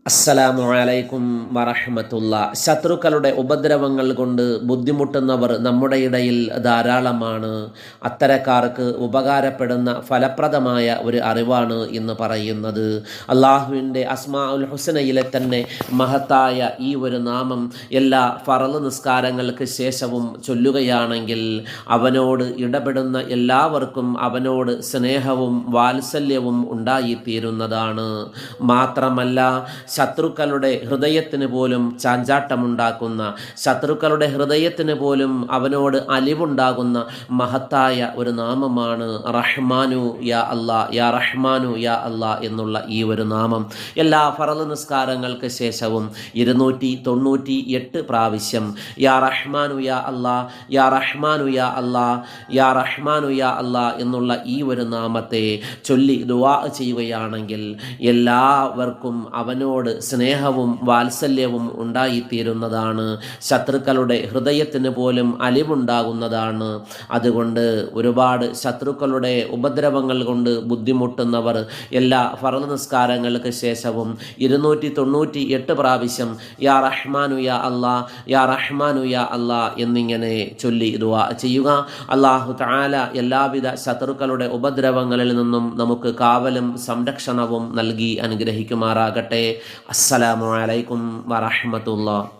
അസ്സലാമു അലൈക്കും വറഹ്മത്തുള്ള. ശത്രുക്കളുടെ ഉപദ്രവങ്ങൾ കൊണ്ട് ബുദ്ധിമുട്ടുന്നവർ നമ്മുടെ ഇടയിൽ ധാരാളമാണ്. അത്തരക്കാർക്ക് ഉപകാരപ്പെടുന്ന ഫലപ്രദമായ ഒരു അറിവാണ് ഇന്ന് പറയുന്നത്. അള്ളാഹുവിൻ്റെ അസ്മാഉൽ ഹുസ്നയിലെ തന്നെ മഹത്തായ ഈ ഒരു നാമം എല്ലാ ഫറള് നിസ്കാരങ്ങൾക്ക് ശേഷവും ചൊല്ലുകയാണെങ്കിൽ അവനോട് ഇടപെടുന്ന എല്ലാവർക്കും അവനോട് സ്നേഹവും വാത്സല്യവും ഉണ്ടായിത്തീരുന്നതാണ്. മാത്രമല്ല, ശത്രുക്കളുടെ ഹൃദയത്തിന് പോലും ചാഞ്ചാട്ടമുണ്ടാക്കുന്ന, ശത്രുക്കളുടെ ഹൃദയത്തിന് പോലും അവനോട് അലിവുണ്ടാകുന്ന മഹത്തായ ഒരു നാമമാണ് റഹ്മാനു യാ അല്ലാ, യാ റഹ്മാനു യാ അല്ലാ എന്നുള്ള ഈ ഒരു നാമം. എല്ലാ ഫറള് നിസ്കാരങ്ങൾക്ക് ശേഷവും 298 പ്രാവശ്യം യാ റഹ്മാനു യാ അല്ലാ, യാ റഹ്മാനു യാ അല്ലാ, യാ റഹ്മാനു യാ അല്ലാ എന്നുള്ള ഈ ഒരു നാമത്തെ ചൊല്ലി ദുആ ചെയ്യുകയാണെങ്കിൽ എല്ലാവർക്കും അവനോട് സ്നേഹവും വാത്സല്യവും ഉണ്ടായിത്തീരുന്നതാണ്. ശത്രുക്കളുടെ ഹൃദയത്തിന് പോലും അലിവുണ്ടാകുന്നതാണ്. അതുകൊണ്ട് ഒരുപാട് ശത്രുക്കളുടെ ഉപദ്രവങ്ങൾ കൊണ്ട് ബുദ്ധിമുട്ടുന്നവർ എല്ലാ ഫറള് നിസ്കാരങ്ങൾക്ക് ശേഷവും 298 പ്രാവശ്യം യാ റഹ്മാനു യാ അല്ലാ, യാ റഹ്മാനു യാ അല്ലാ എന്നിങ്ങനെ ചൊല്ലി ദുആ ചെയ്യുക. അല്ലാഹു തആല എല്ലാവിധ ശത്രുക്കളുടെ ഉപദ്രവങ്ങളിൽ നിന്നും നമുക്ക് കാവലും സംരക്ഷണവും നൽകി അനുഗ്രഹിക്കുമാറാകട്ടെ. അസ്സലാമു അലൈക്കും വറഹ്മത്തുള്ളാഹി.